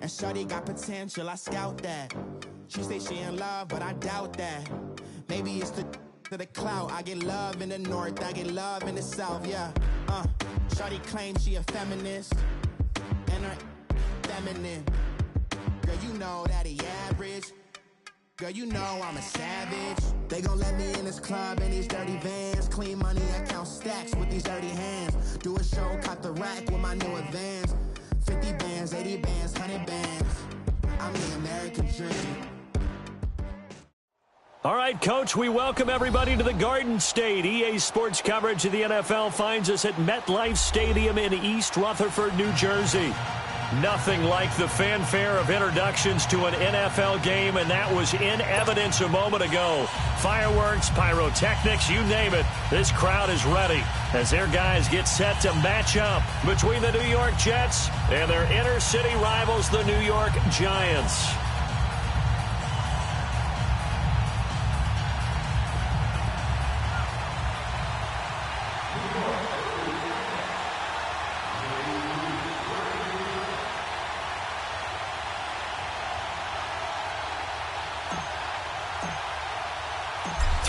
And shorty got potential, I scout that. She say she in love, but I doubt that. Maybe it's to the clout. I get love in the north, I get love in the south, yeah. Shorty claims she a feminist, and her feminine. Girl, you know that he average. Girl, you know I'm a savage. They gon' let me in this club in these dirty vans. Clean money, I count stacks with these dirty hands. Do a show, cut the rack with my new advance. 50 bands, 80 bands, 100 bands. I'm the American dream. All right, Coach, we welcome everybody to the Garden State. EA Sports coverage of the NFL finds us at MetLife Stadium in East Rutherford, New Jersey. Nothing like the fanfare of introductions to an NFL game, and that was in evidence a moment ago. Fireworks, pyrotechnics, you name it. This crowd is ready as their guys get set to match up between the New York Jets and their inner-city rivals, the New York Giants.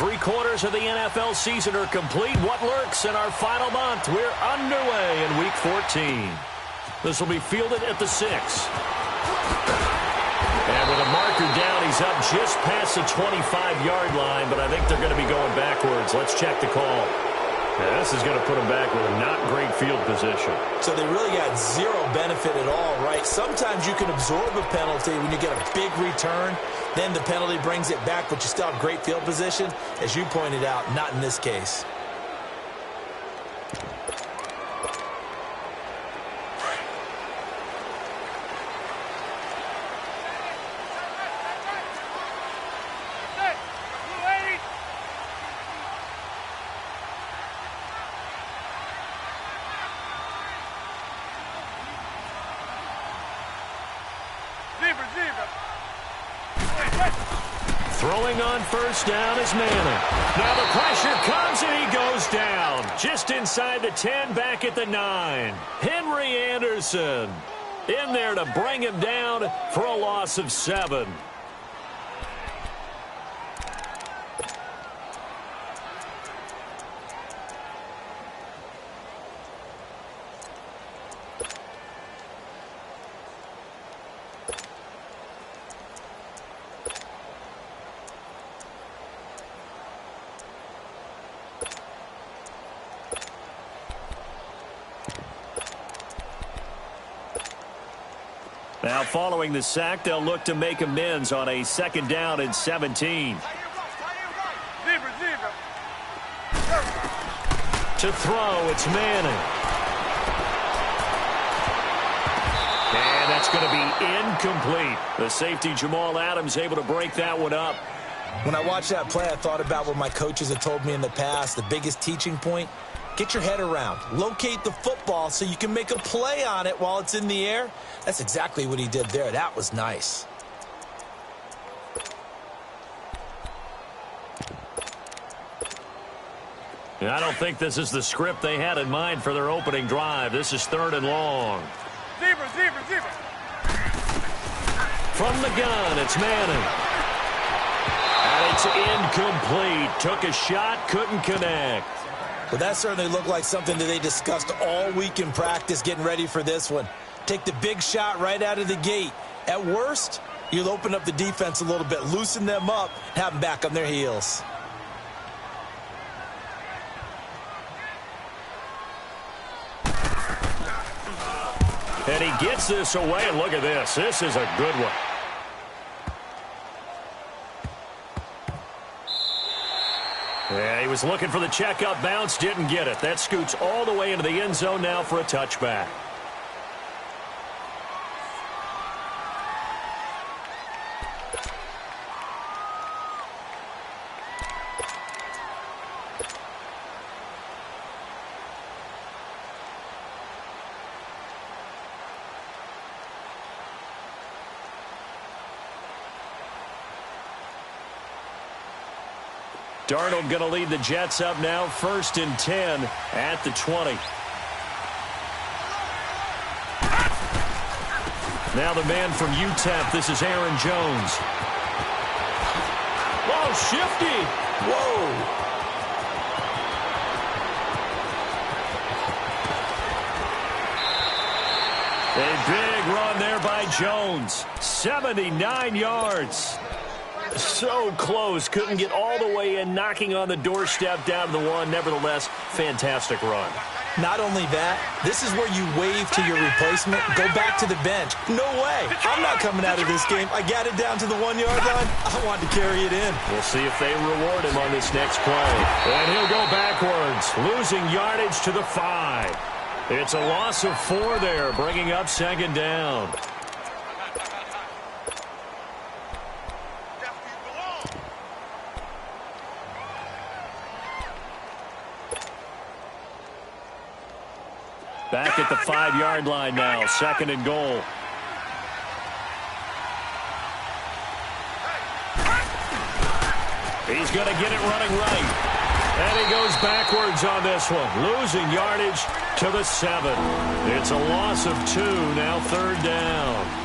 Three-quarters of the NFL season are complete. What lurks in our final month? We're underway in Week 14. This will be fielded at the 6. And with a marker down, he's up just past the 25-yard line, but I think they're going to be going backwards. Let's check the call. Yeah, this is going to put them back with a not great field position. So they really got zero benefit at all, right? Sometimes you can absorb a penalty when you get a big return. Then the penalty brings it back, but you still have great field position. As you pointed out, not in this case. Throwing on first down is Manning. Now the pressure comes and he goes down. Just inside the 10, back at the 9. Henry Anderson in there to bring him down for a loss of 7. Now following the sack, they'll look to make amends on a 2nd down and 17. To throw, it's Manning. And that's going to be incomplete. The safety, Jamal Adams, able to break that one up. When I watched that play, I thought about what my coaches had told me in the past. The biggest teaching point, get your head around. Locate the football so you can make a play on it while it's in the air. That's exactly what he did there. That was nice. I don't think this is the script they had in mind for their opening drive. This is 3rd and long. Zebra. From the gun, it's Manning. And it's incomplete. Took a shot, couldn't connect. Well, that certainly looked like something that they discussed all week in practice getting ready for this one. Take the big shot right out of the gate. At worst, you'll open up the defense a little bit, loosen them up, have them back on their heels. And he gets this away, and look at this. This is a good one. Yeah, he was looking for the checkup bounce, didn't get it. That scoots all the way into the end zone now for a touchback. Darnold going to lead the Jets up now, 1st and 10 at the 20. Now the man from UTEP, this is Aaron Jones. Oh, shifty. Whoa. A big run there by Jones. 79 yards. So close. Couldn't get all the way in, knocking on the doorstep down to the one. Nevertheless, fantastic run. Not only that, this is where you wave to your replacement, go back to the bench. No way. I'm not coming out of this game. I got it down to the 1 yard line. I wanted to carry it in. We'll see if they reward him on this next play. And he'll go backwards, losing yardage to the 5. It's a loss of 4 there, bringing up second down. Back at the 5-yard line now, second and goal. He's going to get it running right. And he goes backwards on this one, losing yardage to the 7. It's a loss of 2, now third down.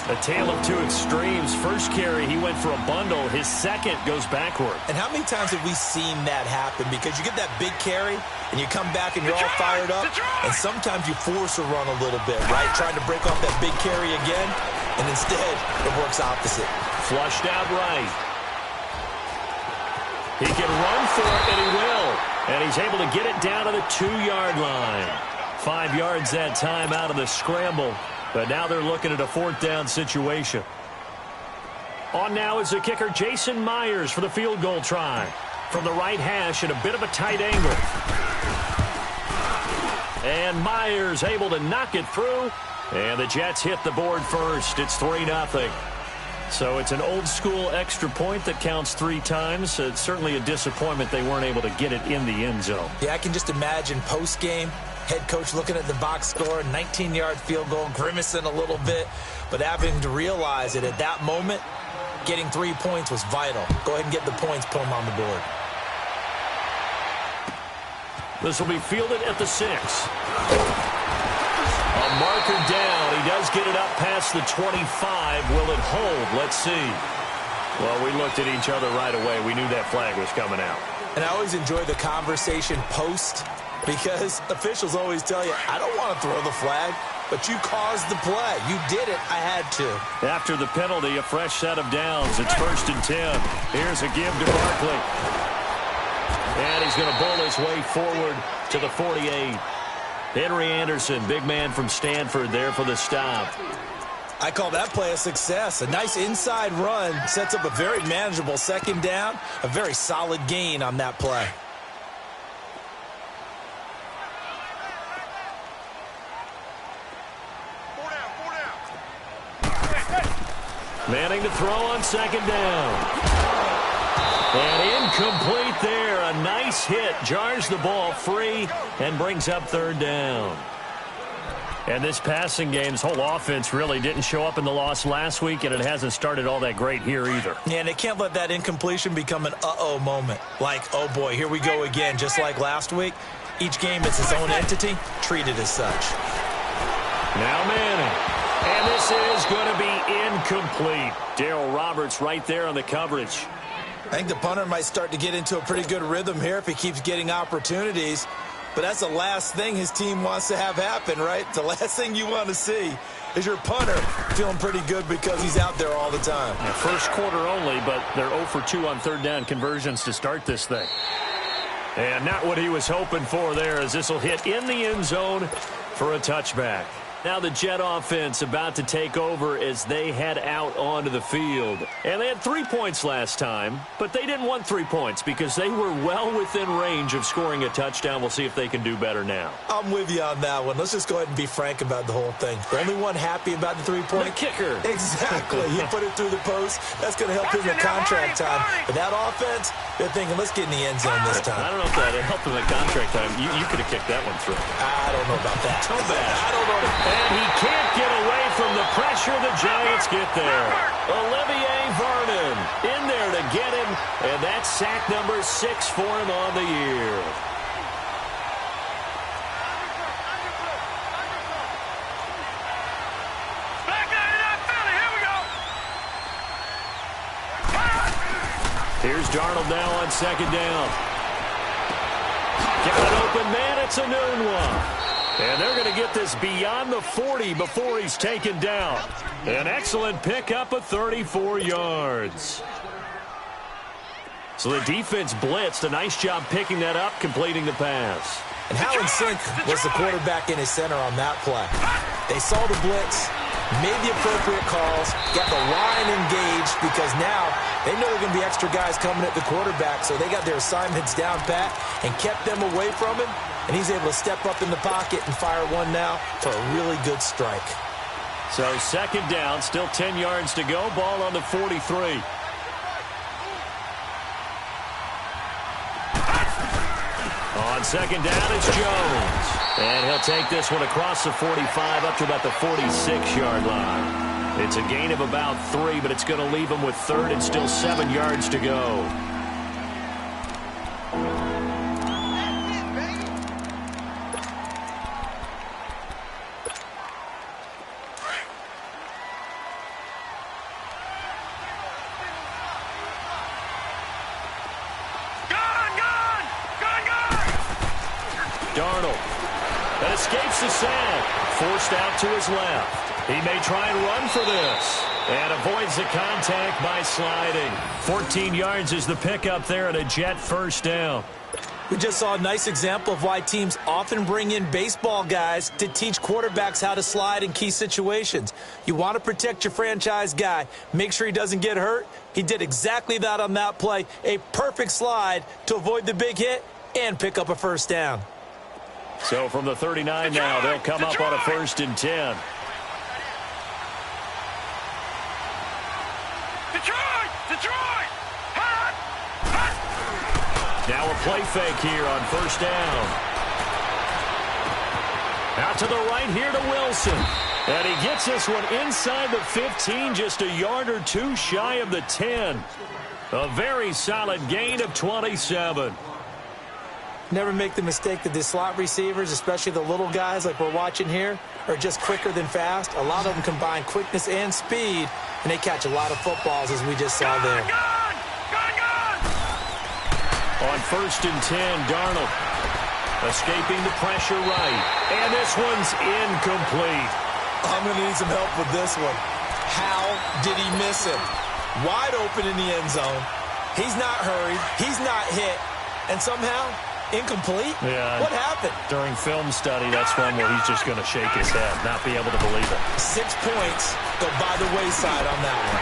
A tale of two extremes. First carry, he went for a bundle. His second goes backward. And how many times have we seen that happen? Because you get that big carry, and you come back and you're all fired up, and sometimes you force a run a little bit, right? Trying to break off that big carry again, and instead it works opposite. Flushed out right. He can run for it, and he will. And he's able to get it down to the 2-yard line. 5 yards that time out of the scramble. But now they're looking at a fourth down situation. On now is the kicker, Jason Myers, for the field goal try. From the right hash at a bit of a tight angle. And Myers able to knock it through. And the Jets hit the board first. It's 3-0. So it's an old-school extra point that counts 3 times. It's certainly a disappointment they weren't able to get it in the end zone. Yeah, I can just imagine post-game, head coach looking at the box score, 19-yard field goal, grimacing a little bit, but having to realize that at that moment, getting 3 points was vital. Go ahead and get the points, put them on the board. This will be fielded at the 6. A marker down. He does get it up past the 25. Will it hold? Let's see. Well, we looked at each other right away. We knew that flag was coming out. And I always enjoy the conversation post, because officials always tell you, I don't want to throw the flag, but you caused the play. You did it. I had to. After the penalty, a fresh set of downs. It's 1st and 10. Here's a give to Barkley. And he's going to bowl his way forward to the 48. Henry Anderson, big man from Stanford, there for the stop. I call that play a success. A nice inside run sets up a very manageable second down. A very solid gain on that play. Manning to throw on second down. And incomplete there. A nice hit. Jars the ball free and brings up third down. And this passing game's whole offense really didn't show up in the loss last week, and it hasn't started all that great here either. Yeah, and they can't let that incompletion become an uh-oh moment. Like, oh boy, here we go again, just like last week. Each game is its own entity, treated as such. Now Manning. And this is going to be incomplete. Darryl Roberts right there on the coverage. I think the punter might start to get into a pretty good rhythm here if he keeps getting opportunities. But that's the last thing his team wants to have happen, right? The last thing you want to see is your punter feeling pretty good because he's out there all the time. Yeah, first quarter only, but they're 0 for 2 on third down conversions to start this thing. And not what he was hoping for there, as this will hit in the end zone for a touchback. Now the Jet offense about to take over as they head out onto the field. And they had 3 points last time, but they didn't want 3 points because they were well within range of scoring a touchdown. We'll see if they can do better now. I'm with you on that one. Let's just go ahead and be frank about the whole thing. The only one happy about the 3-point? The kicker. Exactly. He put it through the post. That's going to help him in contract time. But that offense, they're thinking, let's get in the end zone this time. I don't know if that helped him in contract time. You could have kicked that one through. I don't know about that. Too bad. I don't know. And he can't get away from the pressure. The Giants get there. Olivier Vernon in there to get him. And that's sack number 6 for him on the year. Here's Darnold now on second down. Got an open man. It's a noon one. And they're going to get this beyond the 40 before he's taken down. An excellent pickup of 34 yards. So the defense blitzed. A nice job picking that up, completing the pass. And how in sync was the quarterback in his center on that play? They saw the blitz, made the appropriate calls, got the line engaged because now they know there are going to be extra guys coming at the quarterback, so they got their assignments down pat and kept them away from him, and he's able to step up in the pocket and fire one now for a really good strike. So second down, still 10 yards to go, ball on the 43. On second down, it's Jones. And he'll take this one across the 45 up to about the 46-yard line. It's a gain of about 3, but it's going to leave him with third and still 7 yards to go. Darnold. That escapes the sack. Forced out to his left. He may try and run for this. And avoids the contact by sliding. 14 yards is the pickup there and a Jet first down. We just saw a nice example of why teams often bring in baseball guys to teach quarterbacks how to slide in key situations. You want to protect your franchise guy. Make sure he doesn't get hurt. He did exactly that on that play. A perfect slide to avoid the big hit and pick up a first down. So from the 39 now, they'll come up on a 1st and 10. Now a play fake here on first down. Out to the right here to Wilson. And he gets this one inside the 15, just a yard or two shy of the 10. A very solid gain of 27. Never make the mistake that the slot receivers, especially the little guys like we're watching here, are just quicker than fast. A lot of them combine quickness and speed, and they catch a lot of footballs, as we just saw there. On 1st and 10, Darnold escaping the pressure right. And this one's incomplete. I'm going to need some help with this one. How did he miss it? Wide open in the end zone. He's not hurried. He's not hit. And somehow, incomplete? Yeah. What happened? During film study, that's one where he's just going to shake his head, not be able to believe it. 6 points go by the wayside on that one.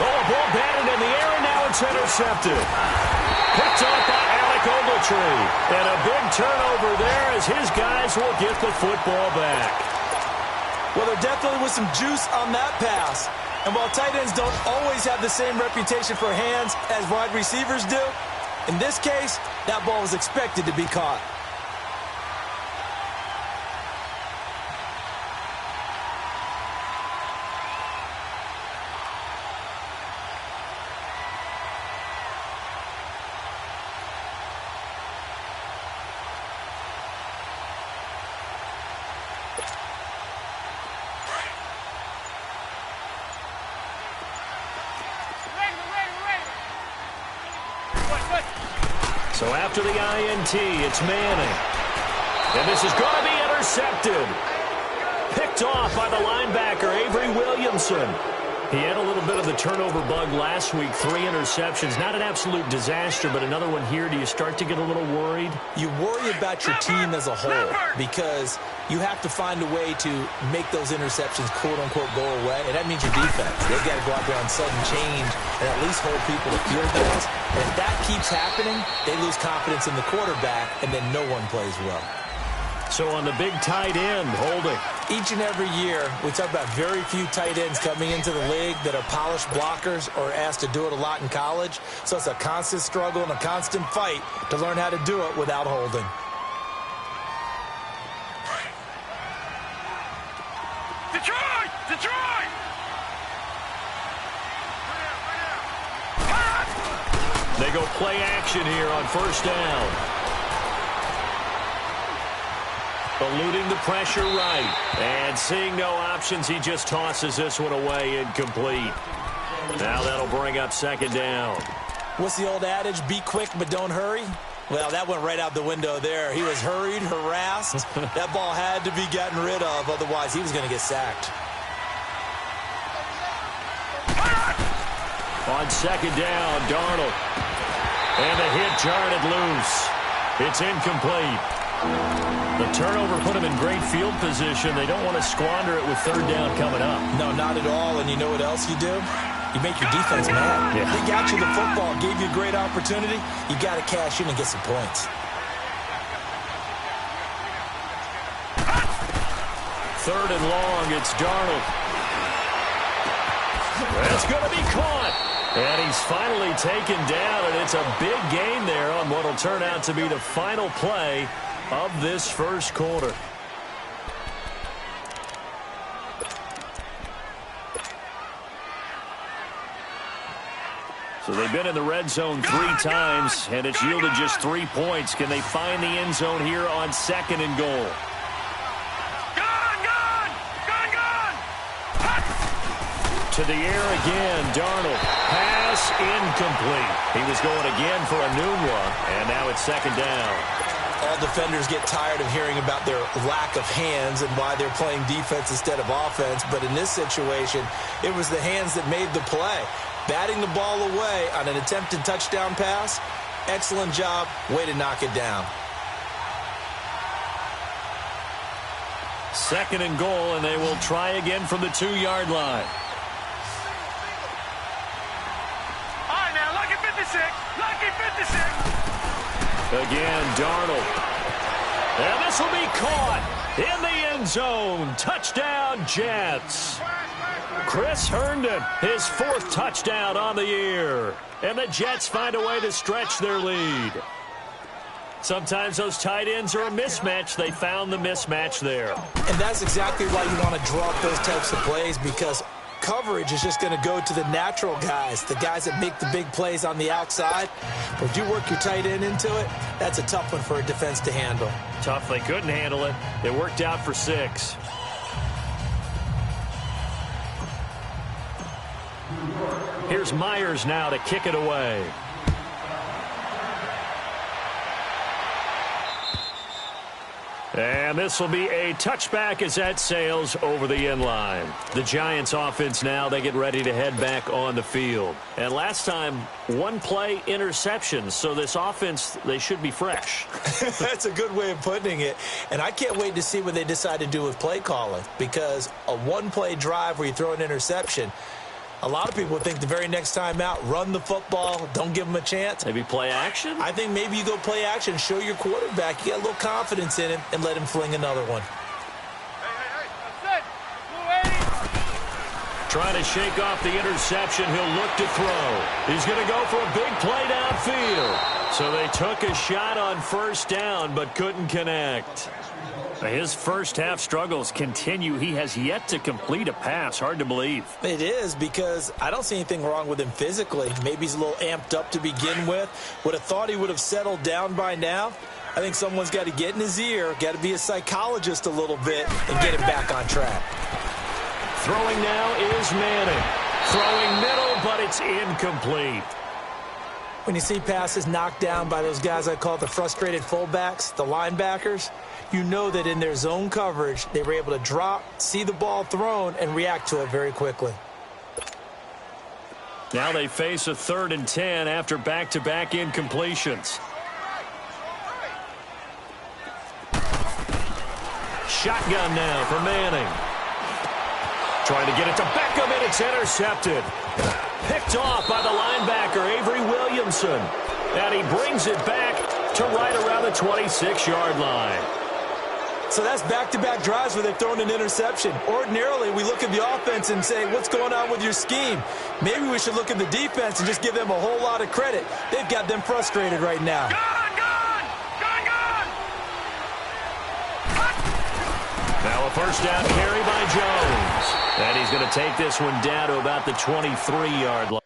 Oh, a ball batted in the air, and now it's intercepted. Picked off by Alec Ogletree. And a big turnover there as his guys will get the football back. Well, there definitely was some juice on that pass. And while tight ends don't always have the same reputation for hands as wide receivers do, in this case, that ball was expected to be caught. So after the INT, it's Manning. And this is going to be intercepted. Picked off by the linebacker, Avery Williamson. He had a little bit of the turnover bug last week, 3 interceptions. Not an absolute disaster, but another one here. Do you start to get a little worried? You worry about your team as a whole because you have to find a way to make those interceptions, quote-unquote, go away, and that means your defense. They've got to go out there on sudden change and at least hold people to field goals. And if that keeps happening, they lose confidence in the quarterback, and then no one plays well. So on the big tight end, holding. Each and every year, we talk about very few tight ends coming into the league that are polished blockers or asked to do it a lot in college. So it's a constant struggle and a constant fight to learn how to do it without holding. Detroit! Detroit! They go play action here on first down. Eluding the pressure right. And seeing no options, he just tosses this one away incomplete. Now that'll bring up second down. What's the old adage? Be quick, but don't hurry. Well, that went right out the window there. He was hurried, harassed. That ball had to be gotten rid of, otherwise he was going to get sacked. On second down, Darnold. And the hit jarred it loose. It's incomplete. The turnover put him in great field position. They don't want to squander it with third down coming up. No, not at all. And you know what else you do? You make your defense mad. Yeah. They got you the football, gave you a great opportunity. You got to cash in and get some points. Third and long, it's Darnold. That's going to be caught. And he's finally taken down, and it's a big gain there on what will turn out to be the final play of this first quarter. So they've been in the red zone 3 times, and it's yielded just 3 points. Can they find the end zone here on second and goal? To the air again, Darnold. Pass incomplete. He was going again for a noon one, and now it's second down. All defenders get tired of hearing about their lack of hands and why they're playing defense instead of offense. But in this situation, it was the hands that made the play. Batting the ball away on an attempted touchdown pass. Excellent job. Way to knock it down. Second and goal, and they will try again from the 2-yard line. Again, Darnold. And this will be caught in the end zone. Touchdown, Jets. Chris Herndon, his 4th touchdown on the year. And the Jets find a way to stretch their lead. Sometimes those tight ends are a mismatch. They found the mismatch there. And that's exactly why you want to draw up those types of plays, because coverage is just going to go to the natural guys, the guys that make the big plays on the outside. But if you work your tight end into it, that's a tough one for a defense to handle. Tough. They couldn't handle it. It worked out for 6. Here's Myers now to kick it away. And this will be a touchback as that sails over the end line. The Giants offense now, they get ready to head back on the field. And last time, 1 play interception. So this offense, they should be fresh. That's a good way of putting it. And I can't wait to see what they decide to do with play calling, because a 1-play drive where you throw an interception, a lot of people think the very next time out, run the football, don't give them a chance. Maybe play action? I think maybe you go play action, show your quarterback you got a little confidence in him, and let him fling another one. Trying to shake off the interception. He'll look to throw. He's going to go for a big play downfield. So they took a shot on first down, but couldn't connect. His first half struggles continue. He has yet to complete a pass. Hard to believe. It is, because I don't see anything wrong with him physically. Maybe he's a little amped up to begin with. Would have thought he would have settled down by now. I think someone's got to get in his ear, got to be a psychologist a little bit, and get him back on track. Throwing now is Manning. Throwing middle, but it's incomplete. When you see passes knocked down by those guys I call the frustrated fullbacks, the linebackers, you know that in their zone coverage, they were able to drop, see the ball thrown, and react to it very quickly. Now they face a 3rd and 10 after back-to-back incompletions. Shotgun now for Manning. Trying to get it to Beckham, and it's intercepted. Picked off by the linebacker, Avery Williamson. And he brings it back to right around the 26-yard line. So that's back-to-back drives where they've thrown an interception. Ordinarily, we look at the offense and say, what's going on with your scheme? Maybe we should look at the defense and just give them a whole lot of credit. They've got them frustrated right now. Now a first down carry by Jones. And he's going to take this one down to about the 23-yard line.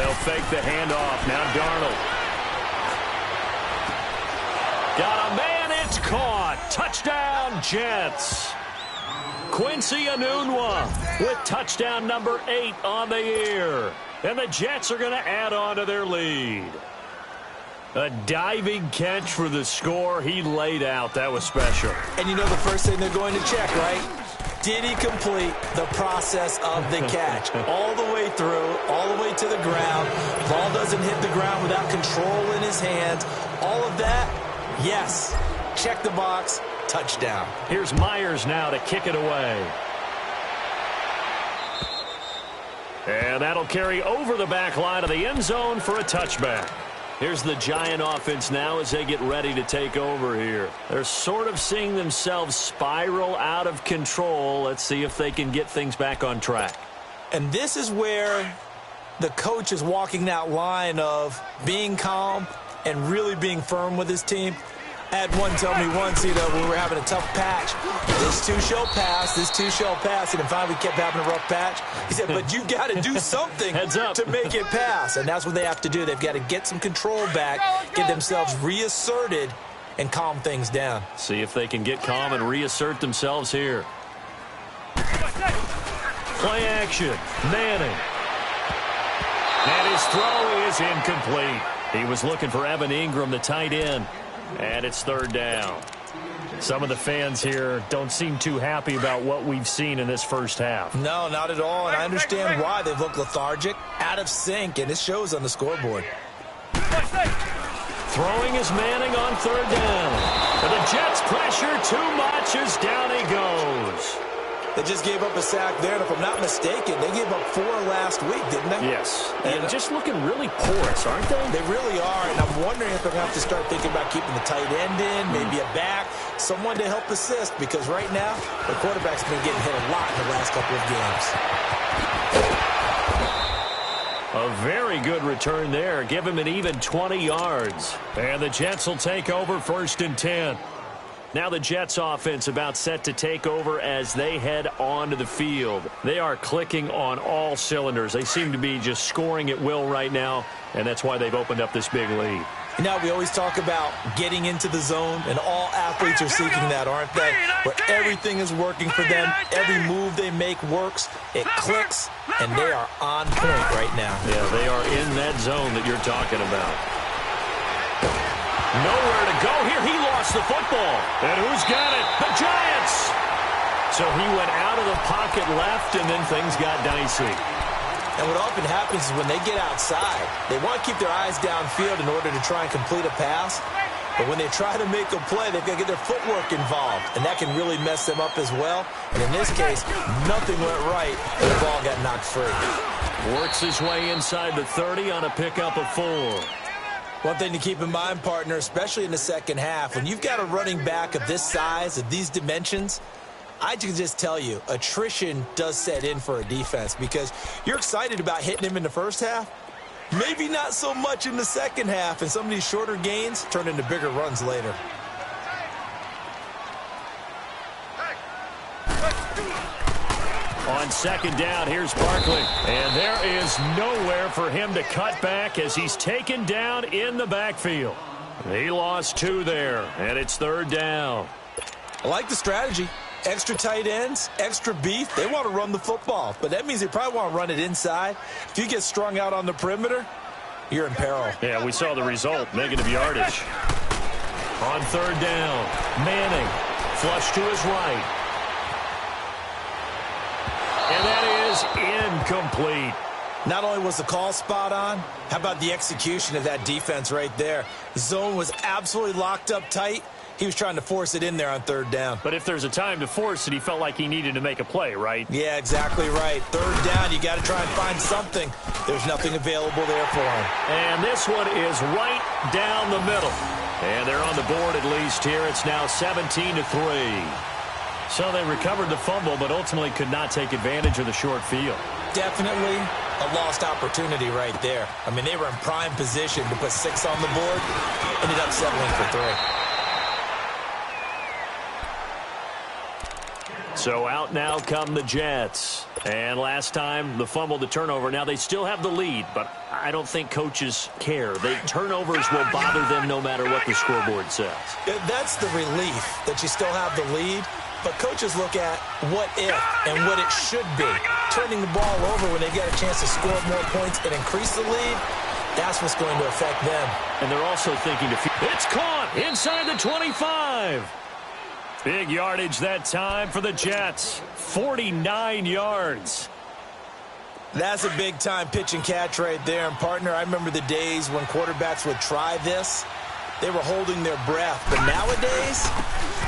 They'll fake the handoff. Now Darnold. Got a man. It's caught. Touchdown, Jets. Quincy Enunwa with touchdown number 8 on the year. And the Jets are going to add on to their lead. A diving catch for the score. He laid out. That was special. And you know the first thing they're going to check, right? Did he complete the process of the catch? All the way through, all the way to the ground. Ball doesn't hit the ground without control in his hands. All of that, yes. Check the box, touchdown. Here's Myers now to kick it away. And that'll carry over the back line of the end zone for a touchback. Here's the Giant offense now as they get ready to take over here. They're sort of seeing themselves spiral out of control. Let's see if they can get things back on track. And this is where the coach is walking that line of being calm and really being firm with his team. I had one tell me once, when we were having a tough patch, this two shall pass, this two shall pass, and then finally we kept having a rough patch. He said, but you got to do something to make it pass, and that's what they have to do. They've got to get some control back, get themselves reasserted, and calm things down. See if they can get calm and reassert themselves here. Play action, Manning. And his throw is incomplete. He was looking for Evan Ingram, the tight end. And it's third down. Some of the fans here don't seem too happy about what we've seen in this first half. No, not at all, and I understand why. They've looked lethargic, out of sync, and it shows on the scoreboard. Throwing is Manning on third down. But the Jets pressure too much as down he goes. They just gave up a sack there, and if I'm not mistaken, they gave up 4 last week, didn't they? Yes. And just looking really porous, aren't they? They really are, and I'm wondering if they're going to have to start thinking about keeping the tight end in, maybe a back, someone to help assist, because right now, the quarterback's been getting hit a lot in the last couple of games. A very good return there. Give him an even 20 yards. And the Jets will take over 1st and 10. Now the Jets offense about set to take over as they head onto the field. They are clicking on all cylinders. They seem to be just scoring at will right now, and that's why they've opened up this big lead. You know, we always talk about getting into the zone, and all athletes are seeking that, aren't they? Where everything is working for them. Every move they make works. It clicks, and they are on point right now. Yeah, they are in that zone that you're talking about. Nowhere to go here. He lost the football. And who's got it? The Giants. So he went out of the pocket left, and then things got dicey. And what often happens is when they get outside, they want to keep their eyes downfield in order to try and complete a pass. But when they try to make a play, they've got to get their footwork involved, and that can really mess them up as well. And in this case, nothing went right, and the ball got knocked free. Works his way inside the 30 on a pickup of 4. One thing to keep in mind, partner, especially in the second half, when you've got a running back of this size, of these dimensions, I can just tell you, attrition does set in for a defense because you're excited about hitting him in the first half. Maybe not so much in the second half, and some of these shorter gains turn into bigger runs later. On second down, here's Barkley. And there is nowhere for him to cut back as he's taken down in the backfield. He lost 2 there, and it's third down. I like the strategy. Extra tight ends, extra beef. They want to run the football, but that means they probably want to run it inside. If you get strung out on the perimeter, you're in peril. Yeah, we saw the result, negative yardage. On third down, Manning, flush to his right. And that is incomplete. Not only was the call spot on, how about the execution of that defense right there? The zone was absolutely locked up tight. He was trying to force it in there on third down. But if there's a time to force it, he felt like he needed to make a play, right? Yeah, exactly right. Third down, you got to try and find something. There's nothing available there for him. And this one is right down the middle. And they're on the board at least here. It's now 17-3. So they recovered the fumble, but ultimately could not take advantage of the short field. Definitely a lost opportunity right there. I mean, they were in prime position to put 6 on the board. Ended up settling for 3. So out now come the Jets. And last time, the fumble, the turnover. Now they still have the lead, but I don't think coaches care. Turnovers will bother them no matter what the scoreboard says. That's the relief that you still have the lead. But coaches look at what if and what it should be. Turning the ball over when they get a chance to score more points and increase the lead, that's what's going to affect them. And they're also thinking it's caught inside the 25. Big yardage that time for the Jets. 49 yards. That's a big-time pitch and catch right there. And, partner, I remember the days when quarterbacks would try this. They were holding their breath. But nowadays,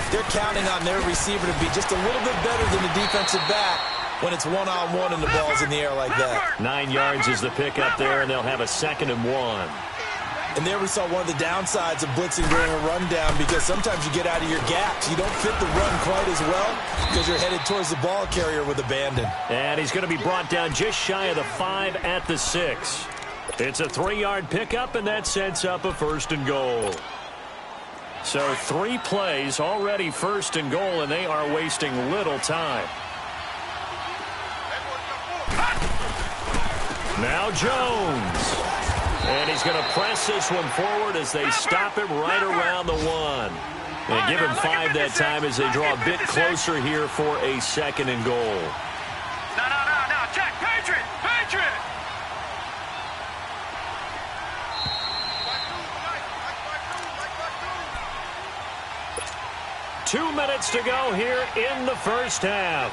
they're counting on their receiver to be just a little bit better than the defensive back when it's one-on-one and the ball's in the air like that. 9 yards is the pickup there, and they'll have a 2nd and 1. And there we saw one of the downsides of blitzing during a rundown, because sometimes you get out of your gaps. You don't fit the run quite as well because you're headed towards the ball carrier with abandon. And he's going to be brought down just shy of the 5 at the 6. It's a 3-yard pickup, and that sets up a 1st and goal. So 3 plays already 1st and goal, and they are wasting little time. Now Jones. And he's going to press this one forward as they stop him right around the 1. And give him 5 that time as they draw a bit closer here for a 2nd and goal. No, check, Patriot! 2 minutes to go here in the first half.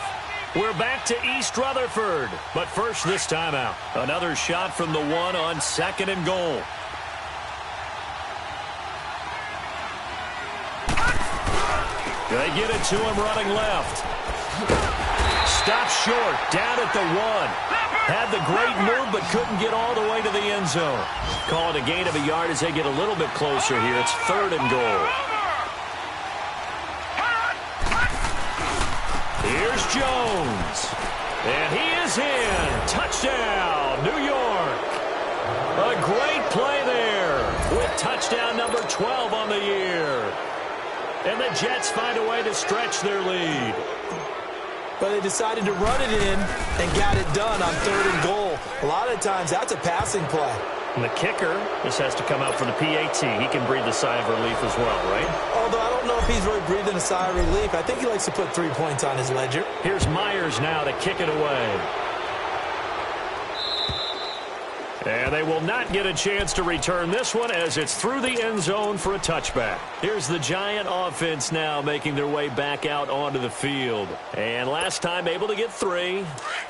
We're back to East Rutherford, but first this timeout. Another shot from the 1 on 2nd and goal. They get it to him running left. Stopped short, down at the 1. Had the great move, but couldn't get all the way to the end zone. Call it a gain of a yard as they get a little bit closer here. It's 3rd and goal. Here's Jones. And he is in. Touchdown, New York. A great play there with touchdown number 12 on the year. And the Jets find a way to stretch their lead. But they decided to run it in and got it done on 3rd and goal. A lot of times that's a passing play. And the kicker, this has to come out for the PAT. He can breathe a sigh of relief as well, right? Although I don't know if he's really breathing a sigh of relief. I think he likes to put 3 points on his ledger. Here's Myers now to kick it away. And they will not get a chance to return this one as it's through the end zone for a touchback. Here's the Giant offense now making their way back out onto the field. And last time able to get 3.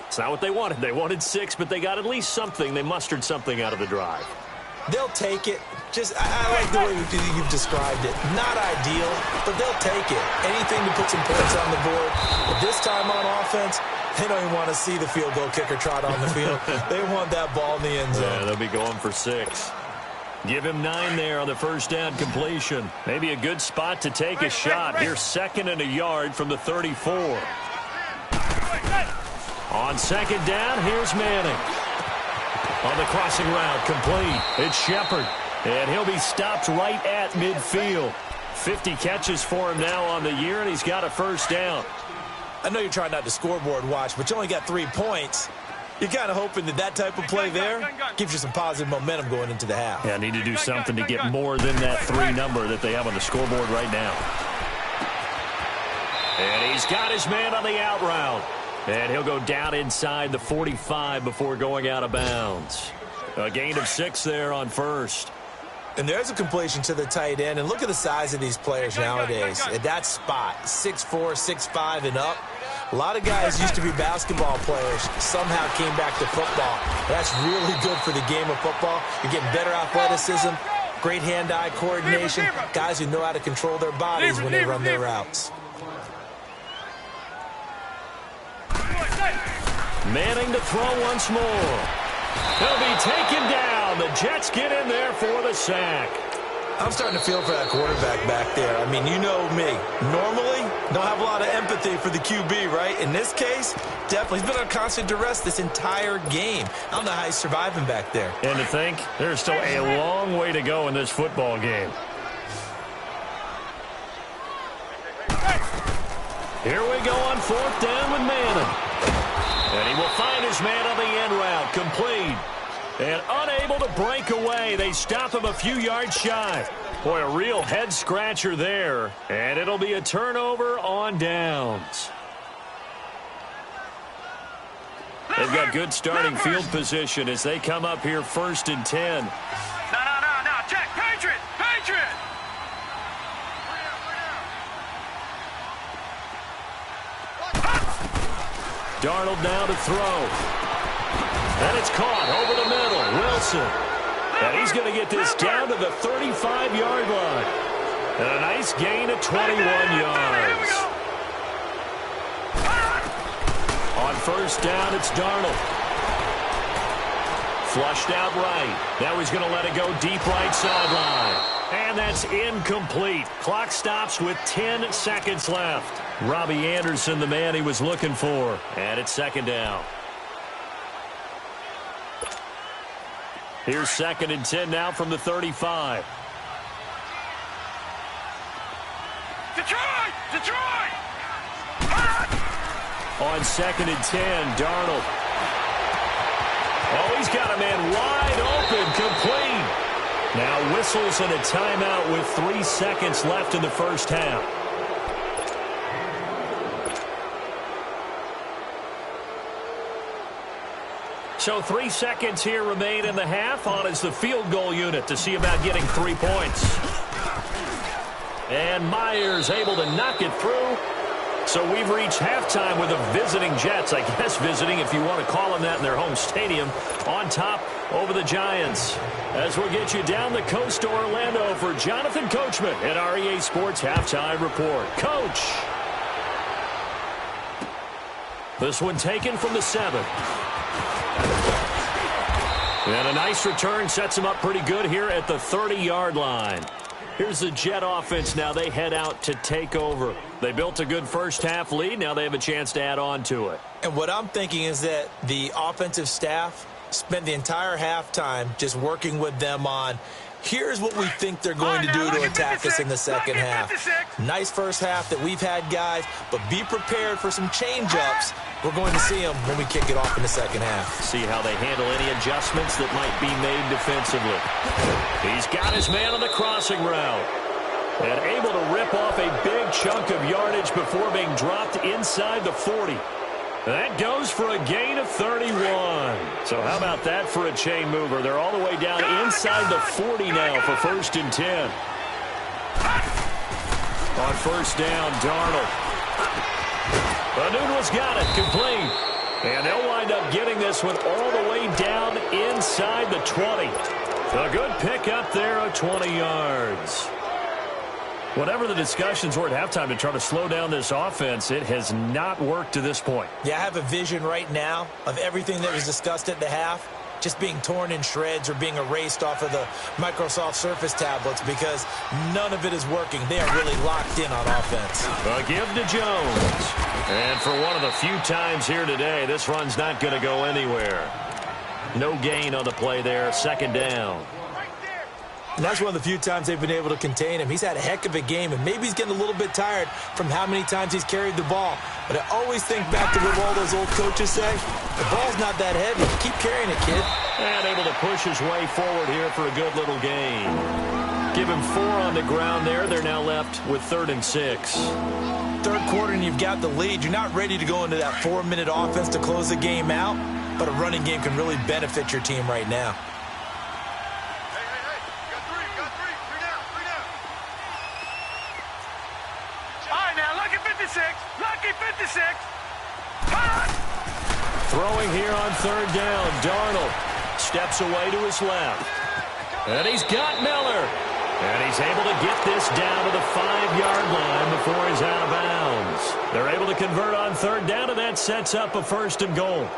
It's not what they wanted. They wanted 6, but they got at least something. They mustered something out of the drive. They'll take it. I like the way you've described it. Not ideal, but they'll take it. Anything to put some points on the board. But this time on offense, they don't even want to see the field goal kicker trot on the field. They want that ball in the end zone. Yeah, they'll be going for 6. Give him 9 there on the first down completion. Maybe a good spot to take a shot. Here's 2nd and a yard from the 34. On 2nd down, here's Manning. On the crossing route, complete. It's Shepard. And he'll be stopped right at midfield. 50 catches for him now on the year, and he's got a 1st down. I know you're trying not to scoreboard watch, but you only got 3 points. You're kind of hoping that type of play there gives you some positive momentum going into the half. Yeah, need to do something to get more than that 3 number that they have on the scoreboard right now. And he's got his man on the out route. And he'll go down inside the 45 before going out of bounds. A gain of 6 there on 1st. And there's a completion to the tight end. And look at the size of these players nowadays. At that spot, 6'4", 6'5", and up. A lot of guys used to be basketball players, somehow came back to football. That's really good for the game of football. You're getting better athleticism, great hand-eye coordination, guys who know how to control their bodies when they run their routes. Manning to throw once more. He'll be taken down. The Jets get in there for the sack. I'm starting to feel for that quarterback back there. I mean, you know me. Normally, don't have a lot of empathy for the QB, right? In this case, definitely. He's been on constant duress this entire game. I don't know how he's surviving back there. And to think, there's still a long way to go in this football game. Here we go on 4th down with Manning. And he will find his man on the end route. Complete. And unable to break away. They stop him a few yards shy. Boy, a real head-scratcher there. And it'll be a turnover on downs. They've got good starting field position as they come up here 1st and 10. No. Check. Patriot. Darnold now to throw. And it's caught over the middle. Wilson. And he's going to get this down to the 35-yard line. And a nice gain of 21 yards. On 1st down, it's Darnold. Flushed out right. Now he's going to let it go deep right sideline. And that's incomplete. Clock stops with 10 seconds left. Robbie Anderson, the man he was looking for. And it's 2nd down. Here's 2nd and 10 now from the 35. Detroit! On 2nd and 10, Darnold. Oh, he's got a man wide open, complete. Now whistles and a timeout with 3 seconds left in the 1st half. So 3 seconds here remain in the half. On is the field goal unit to see about getting 3 points. And Myers able to knock it through. So we've reached halftime with the visiting Jets. I guess visiting, if you want to call them that, in their home stadium. On top over the Giants. As we'll get you down the coast to Orlando for Jonathan Coachman at our EA Sports Halftime Report. Coach. This one taken from the 7. And a nice return sets him up pretty good here at the 30-yard line. Here's the Jet offense now. They head out to take over. They built a good 1st half lead. Now they have a chance to add on to it. And what I'm thinking is that the offensive staff spent the entire halftime just working with them on, here's what we think they're going to do to attack us in the 2nd half. Nice 1st half that we've had, guys, but be prepared for some change-ups. We're going to see them when we kick it off in the 2nd half. See how they handle any adjustments that might be made defensively. He's got his man on the crossing route. And able to rip off a big chunk of yardage before being dropped inside the 40. That goes for a gain of 31. So how about that for a chain mover? They're all the way down inside the 40 now for 1st and 10. On 1st down, Darnold. Nunez got it, complete. And they'll wind up getting this one all the way down inside the 20. A good pickup there of 20 yards. Whatever the discussions were at halftime to try to slow down this offense, it has not worked to this point. Yeah, I have a vision right now of everything that was discussed at the half just being torn in shreds or being erased off of the Microsoft Surface tablets because none of it is working. They are really locked in on offense. A give to Jones. And for one of the few times here today, this run's not going to go anywhere. No gain on the play there, 2nd down. And that's one of the few times they've been able to contain him. He's had a heck of a game, and maybe he's getting a little bit tired from how many times he's carried the ball. But I always think back to what all those old coaches say. The ball's not that heavy. Keep carrying it, kid. And able to push his way forward here for a good little gain. Give him 4 on the ground there. They're now left with 3rd and 6. 3rd quarter, and you've got the lead. You're not ready to go into that 4-minute offense to close the game out, but a running game can really benefit your team right now. Lucky 56. Throwing here on 3rd down. Darnold steps away to his left. And he's got Miller. And he's able to get this down to the 5-yard line before he's out of bounds. They're able to convert on 3rd down, and that sets up a 1st and goal.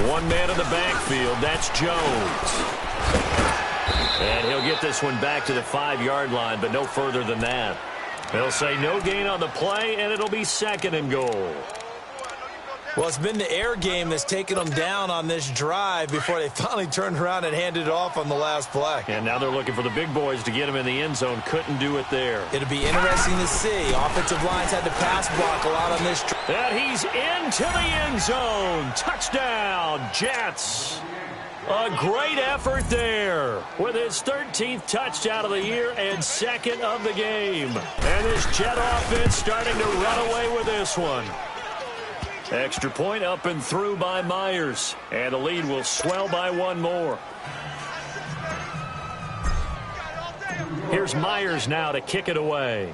One man in the backfield, that's Jones. And he'll get this one back to the 5-yard line, but no further than that. They'll say no gain on the play, and it'll be 2nd and goal. Well, it's been the air game that's taken them down on this drive before they finally turned around and handed it off on the last play. And now they're looking for the big boys to get him in the end zone. Couldn't do it there. It'll be interesting to see. Offensive lines had to pass block a lot on this. And he's into the end zone. Touchdown, Jets. A great effort there with his 13th touchdown of the year and second of the game. And this Jet offense starting to run away with this one. Extra point up and through by Myers. And the lead will swell by one more. Here's Myers now to kick it away.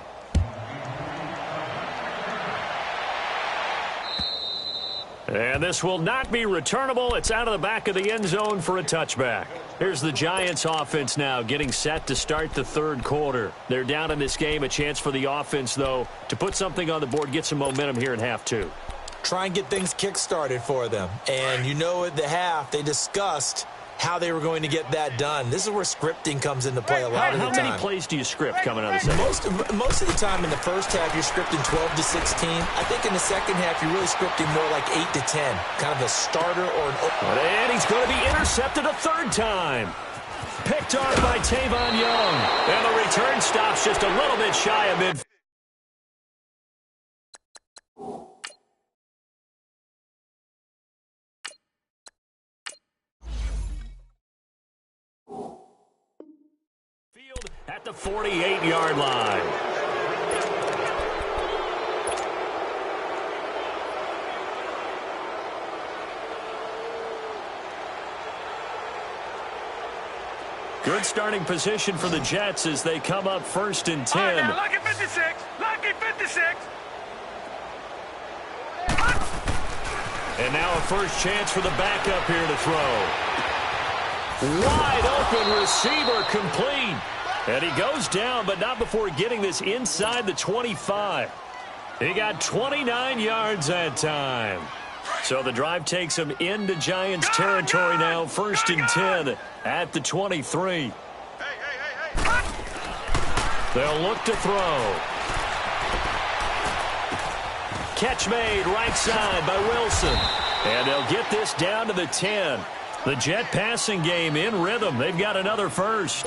And this will not be returnable. It's out of the back of the end zone for a touchback. Here's the Giants offense now getting set to start the third quarter. They're down in this game. A chance for the offense, though, to put something on the board, get some momentum here in half two. Try and get things kick-started for them. And you know at the half, they discussed how they were going to get that done. This is where scripting comes into play a lot of the time. How many plays do you script coming out of the second? Most of the time in the first half, you're scripting 12 to 16. I think in the second half, you're really scripting more like 8 to 10. Kind of a starter or an opener. And he's going to be intercepted a third time. Picked off by Tavon Young. And the return stops just a little bit shy of midfield. At the 48-yard line. Good starting position for the Jets as they come up first and 10. Right, now, lucky 56. Lucky 56. And now a first chance for the backup here to throw. Wide open receiver complete. And he goes down, but not before getting this inside the 25. He got 29 yards that time. So the drive takes him into Giants territory now, first and 10 at the 23. They'll look to throw. Catch made right side by Wilson. And they'll get this down to the 10. The Jet passing game in rhythm. They've got another first.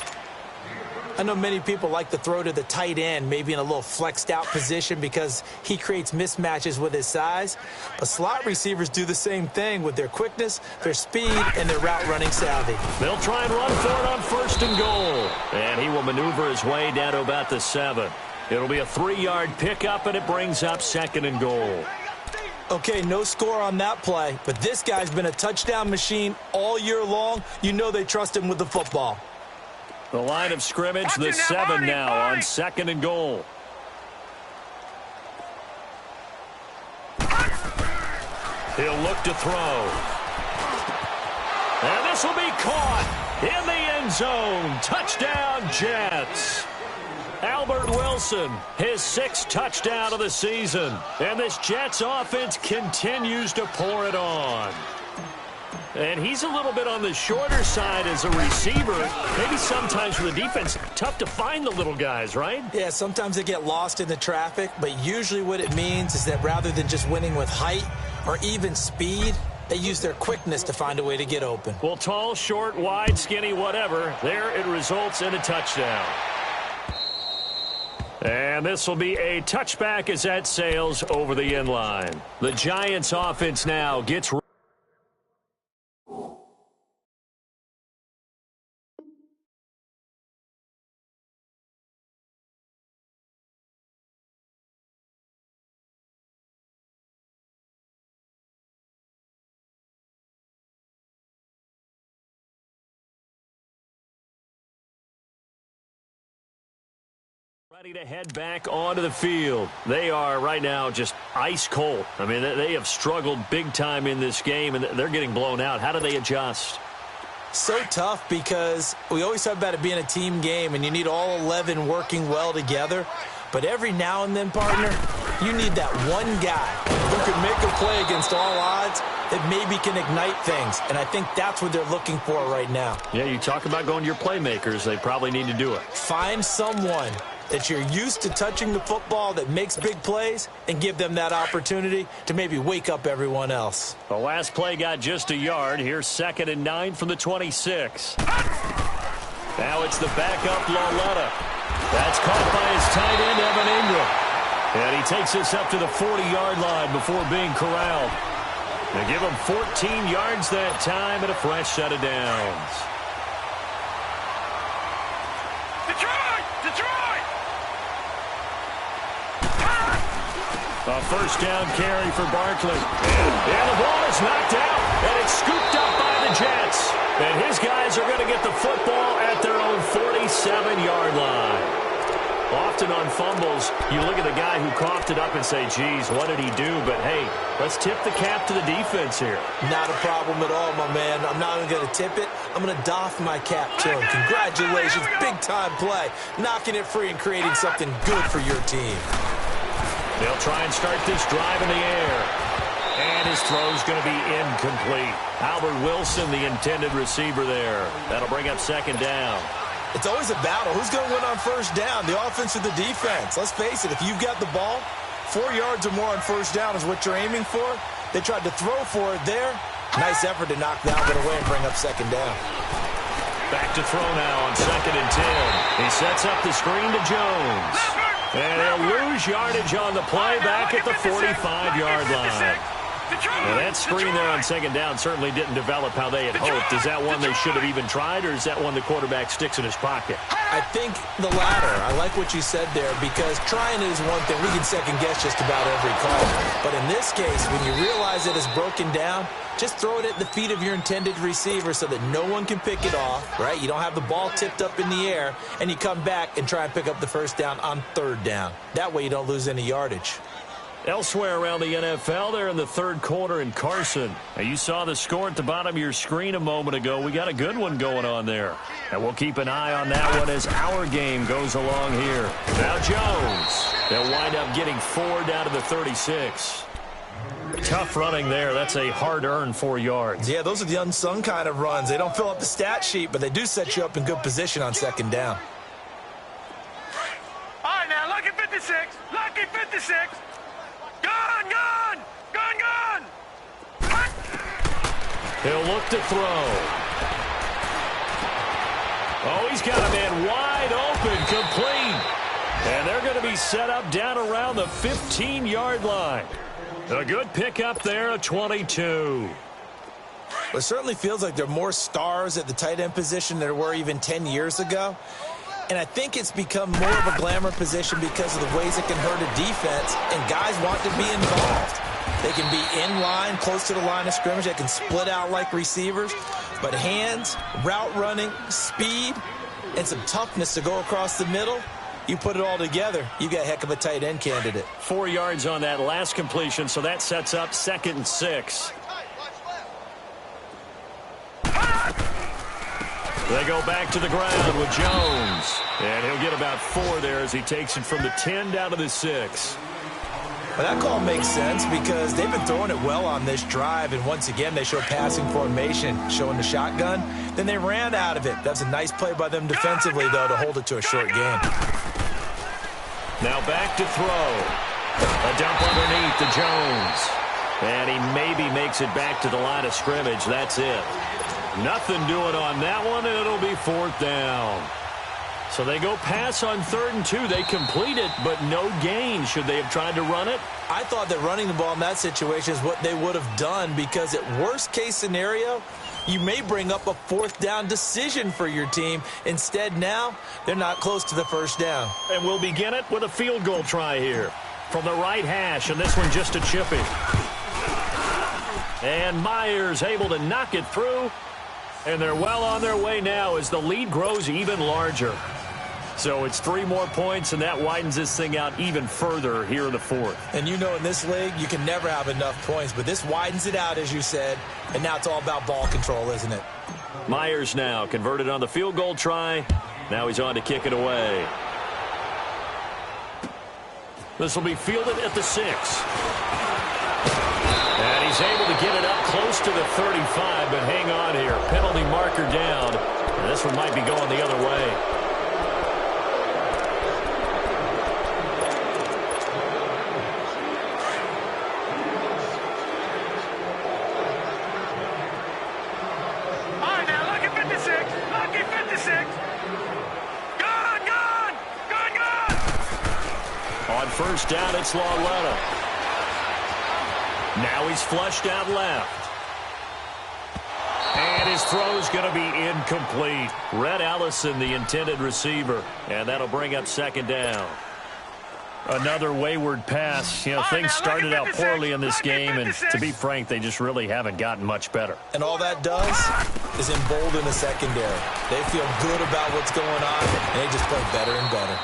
I know many people like to throw to the tight end, maybe in a little flexed out position because he creates mismatches with his size. But slot receivers do the same thing with their quickness, their speed, and their route running savvy. They'll try and run for it on first and goal. And he will maneuver his way down to about the 7. It'll be a 3-yard pickup, and it brings up second and goal. Okay, no score on that play, but this guy's been a touchdown machine all year long. You know they trust him with the football. The line of scrimmage, the 7 now on second and goal. He'll look to throw. And this will be caught in the end zone. Touchdown, Jets. Albert Wilson, his 6th touchdown of the season. And this Jets offense continues to pour it on. And he's a little bit on the shorter side as a receiver. Maybe sometimes for the defense, tough to find the little guys, right? Yeah, sometimes they get lost in the traffic, but usually what it means is that rather than just winning with height or even speed, they use their quickness to find a way to get open. Well, tall, short, wide, skinny, whatever, there it results in a touchdown. And this will be a touchback as that sails over the end line. The Giants offense now gets ready to head back onto the field. They are right now just ice cold. I mean, they have struggled big time in this game, and they're getting blown out. How do they adjust? So tough because we always talk about it being a team game, and you need all 11 working well together. But every now and then, partner, you need that one guy who can make a play against all odds that maybe can ignite things. And I think that's what they're looking for right now. Yeah, you talk about going to your playmakers. They probably need to do it. Find someone that you're used to touching the football that makes big plays and give them that opportunity to maybe wake up everyone else. The last play got just a yard. Here's 2nd and 9 from the 26. Now it's the backup Lauletta. That's caught by his tight end, Evan Ingram. And he takes this up to the 40-yard line before being corralled. They give him 14 yards that time and a fresh set of downs. Detroit! A first down carry for Barkley. And the ball is knocked out, and it's scooped up by the Jets. And his guys are going to get the football at their own 47-yard line. Often on fumbles, you look at the guy who coughed it up and say, geez, what did he do? But, hey, let's tip the cap to the defense here. Not a problem at all, my man. I'm not even going to tip it. I'm going to doff my cap to him. Congratulations, big-time play. Knocking it free and creating something good for your team. They'll try and start this drive in the air. And his throw's going to be incomplete. Albert Wilson, the intended receiver there. That'll bring up 2nd down. It's always a battle. Who's going to win on first down, the offense or the defense? Let's face it, if you've got the ball, 4 yards or more on first down is what you're aiming for. They tried to throw for it there. Nice effort to knock that one away and bring up 2nd down. Back to throw now on 2nd and 10. He sets up the screen to Jones. And he'll lose yardage on the play back at the 45-yard line. Now that screen there on 2nd down certainly didn't develop how they had hoped. Is that one they should have even tried, or is that one the quarterback sticks in his pocket? I think the latter. I like what you said there, because trying is one thing. We can second-guess just about every call. But in this case, when you realize it is broken down, just throw it at the feet of your intended receiver so that no one can pick it off, right? You don't have the ball tipped up in the air, and you come back and try and pick up the first down on 3rd down. That way you don't lose any yardage. Elsewhere around the NFL, they're in the 3rd quarter in Carson. Now, you saw the score at the bottom of your screen a moment ago. We got a good one going on there. And we'll keep an eye on that one as our game goes along here. Now Jones. They'll wind up getting 4 down to the 36. Tough running there. That's a hard-earned 4 yards. Yeah, those are the unsung kind of runs. They don't fill up the stat sheet, but they do set you up in good position on 2nd down. All right, now, lucky 56. Lucky 56. Gone! He'll look to throw. Oh, he's got a man wide open, complete. And they're going to be set up down around the 15-yard line. A good pickup there, a 22. It certainly feels like there are more stars at the tight end position than there were even 10 years ago. And I think it's become more of a glamour position because of the ways it can hurt a defense, and guys want to be involved. They can be in line, close to the line of scrimmage. They can split out like receivers. But hands, route running, speed, and some toughness to go across the middle, you put it all together, you got a heck of a tight end candidate. 4 yards on that last completion, so that sets up 2nd and 6. They go back to the ground with Jones. And he'll get about 4 there as he takes it from the 10 down to the 6. Well, that call makes sense because they've been throwing it well on this drive, and once again they show passing formation, showing the shotgun. Then they ran out of it. That's a nice play by them defensively, though, to hold it to a short game. Now back to throw. A dump underneath to Jones. And he maybe makes it back to the line of scrimmage. That's it. Nothing doing on that one, and it'll be 4th down. So they go pass on 3rd and 2. They complete it, but no gain. Should they have tried to run it? I thought that running the ball in that situation is what they would have done, because at worst case scenario, you may bring up a 4th down decision for your team. Instead, now, they're not close to the first down. And we'll begin it with a field goal try here from the right hash, and this one just a chippy. And Myers able to knock it through. And they're well on their way now as the lead grows even larger. So it's 3 more points, and that widens this thing out even further here in the 4th. And you know in this league, you can never have enough points, but this widens it out, as you said, and now it's all about ball control, isn't it? Myers now converted on the field goal try. Now he's on to kick it away. This will be fielded at the 6. And he's able to get it up close to the 35, but hang on here. Penalty marker down. And this one might be going the other way. on first down, it's Lauletta. Now he's flushed out left. And his throw's going to be incomplete. Red Allison, the intended receiver. And that'll bring up second down. Another wayward pass. You know, things started out poorly in this game, and to be frank, they just really haven't gotten much better. And all that does is embolden the secondary. They feel good about what's going on, and they just play better and better.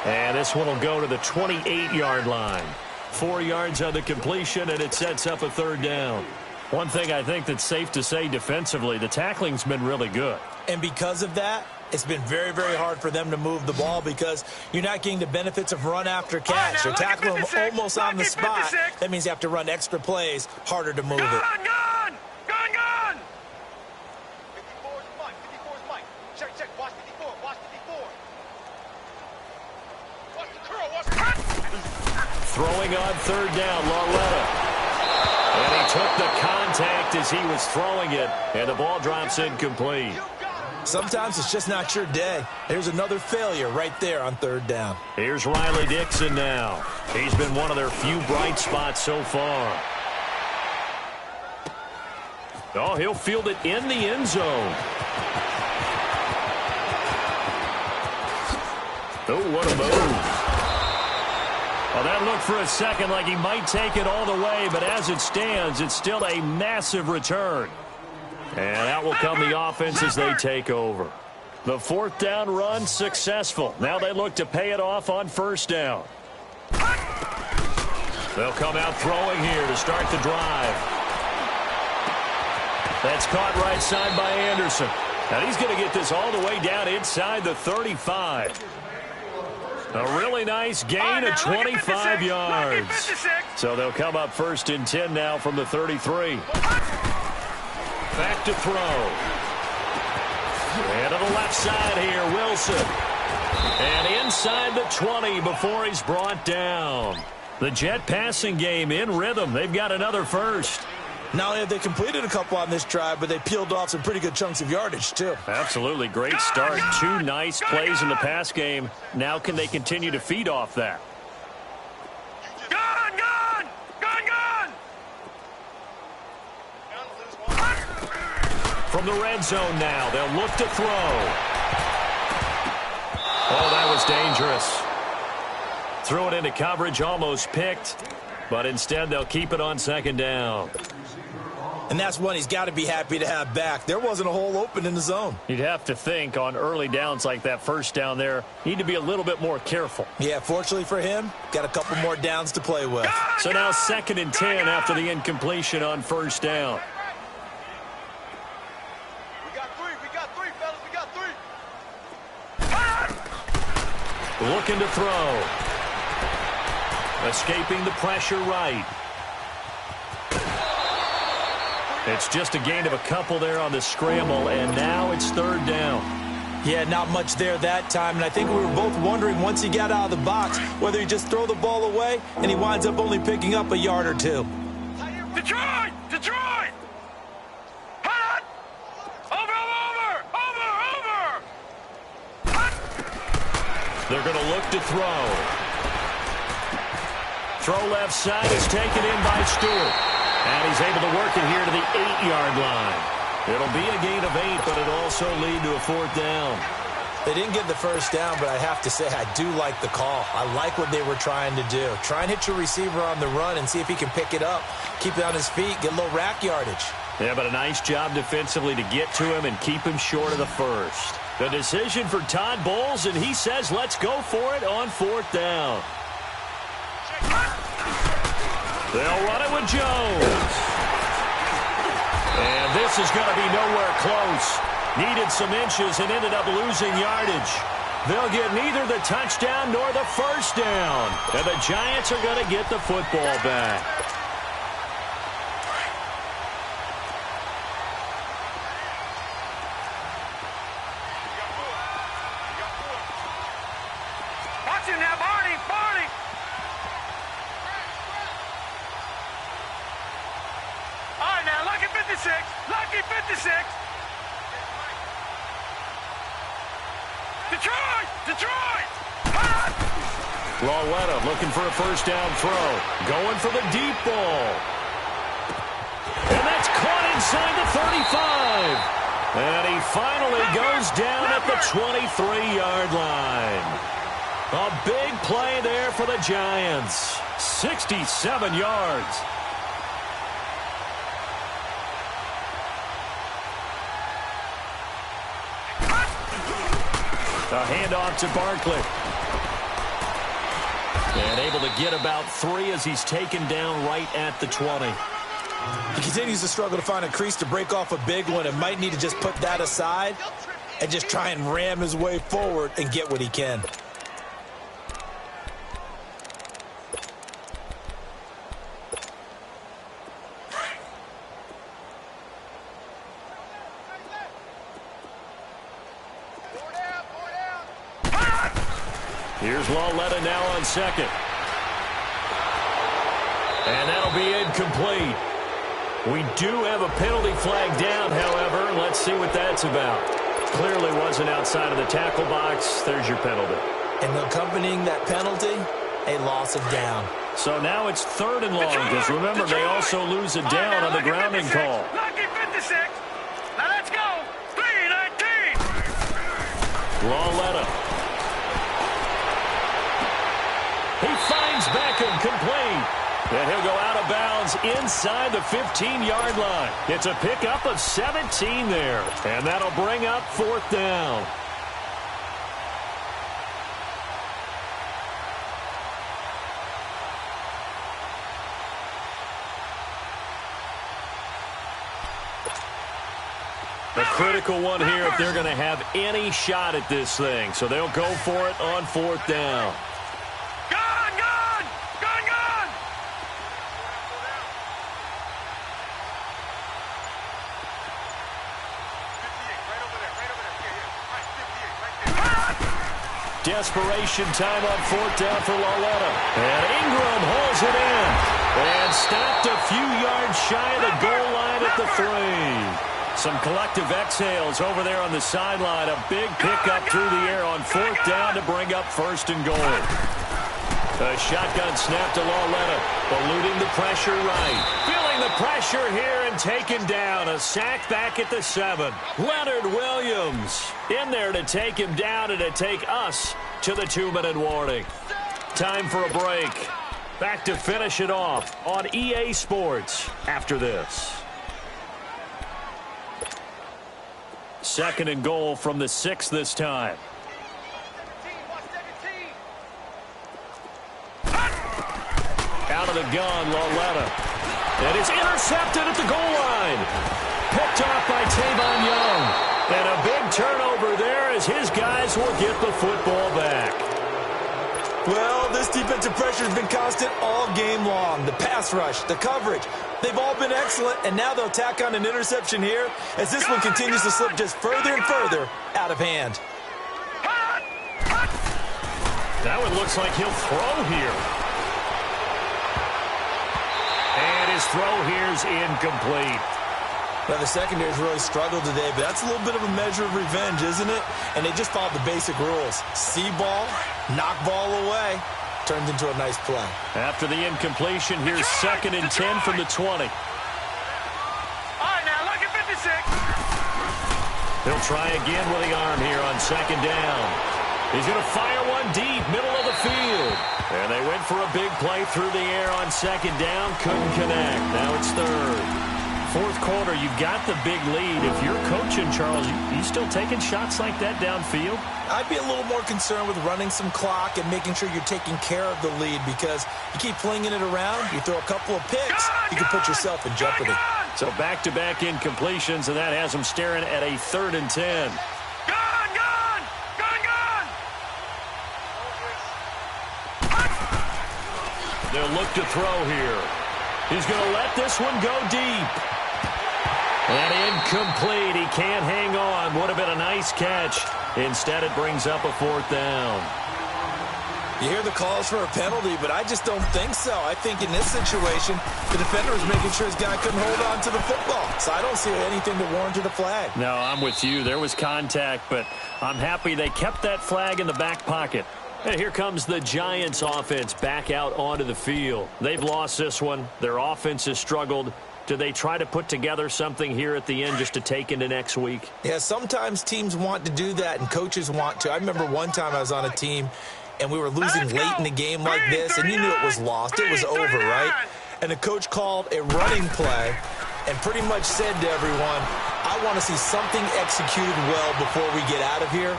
And this one will go to the 28-yard line. 4 yards on the completion, and it sets up a third down. One thing I think that's safe to say defensively, the tackling's been really good. And because of that, it's been very, very hard for them to move the ball because you're not getting the benefits of run after catch. They're tackling them almost on the spot. That means you have to run extra plays, harder to move it. Gone! 54 is Mike. Check. Watch 54. Watch the curl. Watch the cut. Throwing on third down, Lauletta. And he took the contact as he was throwing it, and the ball drops incomplete. Sometimes it's just not your day. There's another failure right there on third down. Here's Riley Dixon now. He's been one of their few bright spots so far. Oh, he'll field it in the end zone. Oh, what a move. Well, that looked for a second like he might take it all the way, but as it stands, it's still a massive return. And out will come the offense as they take over. The fourth down run successful. Now they look to pay it off on first down. They'll come out throwing here to start the drive. That's caught right side by Anderson. And he's going to get this all the way down inside the 35. A really nice gain of 25 yards. So they'll come up first and 10 now from the 33. Back to throw. And to the left side here, Wilson. And inside the 20 before he's brought down. The Jet passing game in rhythm. They've got another first. Not only have they completed a couple on this drive, but they peeled off some pretty good chunks of yardage, too. Absolutely. Great start. 2 nice plays in the pass game. Now can they continue to feed off that? From the red zone now, they'll look to throw. Oh, that was dangerous. Threw it into coverage, almost picked, but instead they'll keep it on second down. And that's one he's got to be happy to have back. There wasn't a hole open in the zone. You'd have to think on early downs like that first down there, need to be a little bit more careful. Yeah, fortunately for him, got a couple more downs to play with. So now second and 10 after the incompletion on first down. Looking to throw. Escaping the pressure right. It's just a gain of a couple there on the scramble, and now it's third down. Yeah, not much there that time, and I think we were both wondering once he got out of the box whether he just throw the ball away, and he winds up only picking up a yard or two. Detroit! They're going to look to throw. Throw left side is taken in by Stewart. And he's able to work it here to the 8-yard line. It'll be a gain of 8, but it'll also lead to a fourth down. They didn't get the first down, but I have to say I do like the call. I like what they were trying to do. Try and hit your receiver on the run and see if he can pick it up. Keep it on his feet, get a little rack yardage. Yeah, but a nice job defensively to get to him and keep him short of the first. The decision for Todd Bowles, and he says let's go for it on fourth down. They'll run it with Jones. And this is going to be nowhere close. Needed some inches and ended up losing yardage. They'll get neither the touchdown nor the first down. And the Giants are going to get the football back. Watch him now, Barney! All right, now, lucky 56! Lucky 56! Detroit! Lauletta looking for a first down throw. Going for the deep ball. And that's caught inside the 35. And he finally goes down at the 23-yard line. A big play there for the Giants. 67 yards. A handoff to Barkley. And able to get about 3 as he's taken down right at the 20. He continues to struggle to find a crease to break off a big one and might need to just put that aside and just try and ram his way forward and get what he can. Here's Lauletta now on second. And that'll be incomplete. We do have a penalty flag down, however. Let's see what that's about. Clearly wasn't outside of the tackle box. There's your penalty. And accompanying that penalty, a loss of down. So now it's 3rd and long, because remember, they also lose a down on the grounding call. Lucky 56. Now let's go. 3-19. Lauletta. He finds Beckham complete. And he'll go out of bounds inside the 15-yard line. It's a pickup of 17 there. And that'll bring up 4th down. A critical one here if they're going to have any shot at this thing. So they'll go for it on 4th down. Desperation time on 4th down for Lauletta. And Ingram holds it in. And stopped a few yards shy of the goal line at the 3. Some collective exhales over there on the sideline. A big pickup through the air on 4th down to bring up 1st and goal. A shotgun snap to Lauletta. Eluding the pressure right. Feeling the pressure here and taken down. A sack back at the 7. Leonard Williams in there to take him down and to take us to the 2-minute warning. Time for a break. Back to finish it off on EA Sports after this. 2nd and goal from the 6 this time. Out of the gun, Lauletta. And it's intercepted at the goal line. Picked off by Tavon Young. And a big turnover there as his guys will get the football back. Well, this defensive pressure has been constant all game long. The pass rush, the coverage, they've all been excellent, and now they'll tack on an interception here as this one continues to slip just further and further out of hand. That one looks like he'll throw here. And his throw here's incomplete. Now, the secondary's really struggled today, but that's a little bit of a measure of revenge, isn't it? And they just followed the basic rules. See ball, knock ball away. Turns into a nice play. After the incompletion, here's 2nd and 10 from the 20. All right, now look at 56. He'll try again with the arm here on 2nd down. He's going to fire one deep, middle of the field. And they went for a big play through the air on 2nd down. Couldn't connect. Now it's 3rd. 4th quarter, you've got the big lead. If you're coaching, Charles, you still taking shots like that downfield? I'd be a little more concerned with running some clock and making sure you're taking care of the lead, because you keep flinging it around, you throw a couple of picks, you can put yourself in jeopardy. So back-to-back incompletions, and that has them staring at a 3rd and 10. They'll look to throw here. He's going to let this one go deep. And incomplete. He can't hang on. Would have been a nice catch. Instead, it brings up a 4th down. You hear the calls for a penalty, but I just don't think so. I think in this situation, the defender was making sure his guy couldn't hold on to the football. So I don't see anything to warrant a flag. No, I'm with you. There was contact, but I'm happy they kept that flag in the back pocket. And here comes the Giants offense back out onto the field. They've lost this one. Their offense has struggled. Do they try to put together something here at the end just to take into next week? Yeah, sometimes teams want to do that and coaches want to. I remember one time I was on a team and we were losing late in the game like this, and you knew it was lost. It was over, right? And the coach called a running play and pretty much said to everyone, I want to see something executed well before we get out of here.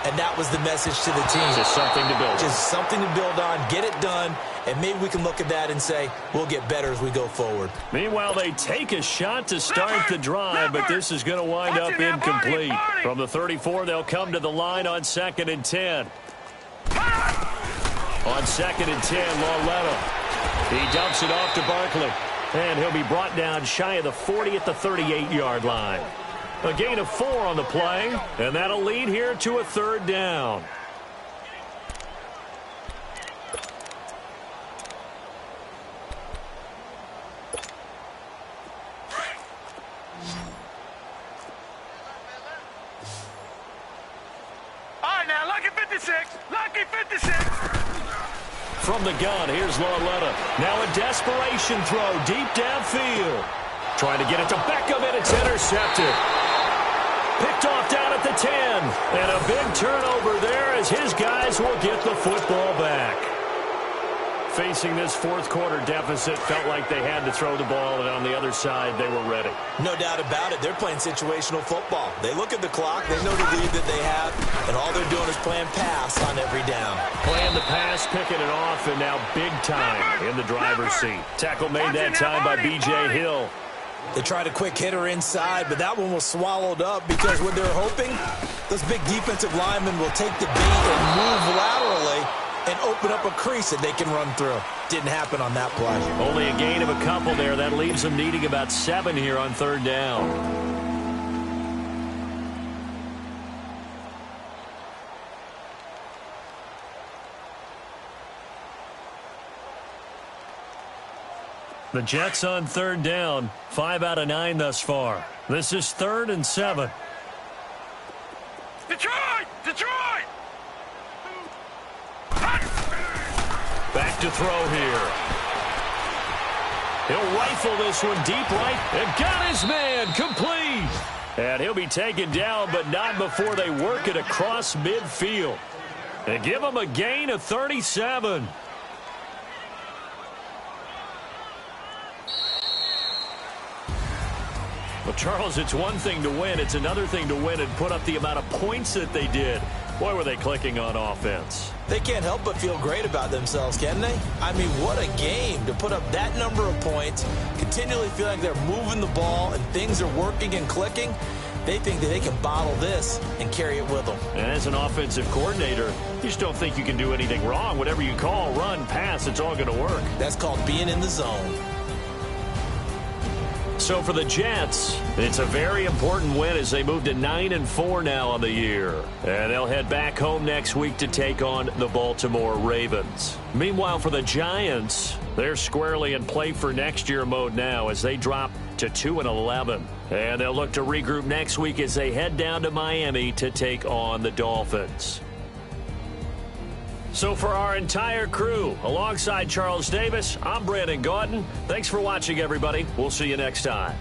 And that was the message to the team. Just something to build on. Just something to build on, get it done, and maybe we can look at that and say, we'll get better as we go forward. Meanwhile, they take a shot to start the drive, but this is going to wind up incomplete. From the 34, they'll come to the line on 2nd and 10. On 2nd and 10, Lauletta. He dumps it off to Barkley. And he'll be brought down shy of the 40 at the 38-yard line. A gain of 4 on the play, and that'll lead here to a 3rd down. All right, now, lucky 56. Lucky 56. From the gun, here's Lauletta. Now a desperation throw deep downfield. Trying to get it to Beckham, and it's intercepted. Picked off down at the 10. And a big turnover there as his guys will get the football back. Facing this 4th quarter deficit, felt like they had to throw the ball, and on the other side, they were ready. No doubt about it. They're playing situational football. They look at the clock. They know the lead that they have, and all they're doing is playing pass on every down. Playing the pass, picking it off, and now big time in the driver's seat. Tackle made that time by B.J. Hill. They tried a quick hitter inside, but that one was swallowed up because what they're hoping, those big defensive linemen will take the beat and move laterally and open up a crease that they can run through. Didn't happen on that play. Only a gain of a couple there. That leaves them needing about 7 here on 3rd down. The Jets on 3rd down, 5 out of 9 thus far. This is 3rd and 7. Detroit! Detroit! Back to throw here. He'll rifle this one deep right and got his man complete. And he'll be taken down, but not before they work it across midfield. And give him a gain of 37. Well, Charles, it's one thing to win. It's another thing to win and put up the amount of points that they did. Boy, were they clicking on offense. They can't help but feel great about themselves, can they? I mean, what a game to put up that number of points, continually feel like they're moving the ball and things are working and clicking. They think that they can bottle this and carry it with them. And as an offensive coordinator, you just don't think you can do anything wrong. Whatever you call, run, pass, it's all going to work. That's called being in the zone. So for the Jets, it's a very important win as they move to 9-4 now on the year. And they'll head back home next week to take on the Baltimore Ravens. Meanwhile, for the Giants, they're squarely in play for next year mode now as they drop to 2-11. And they'll look to regroup next week as they head down to Miami to take on the Dolphins. So for our entire crew, alongside Charles Davis, I'm Brandon Gaudin. Thanks for watching, everybody. We'll see you next time.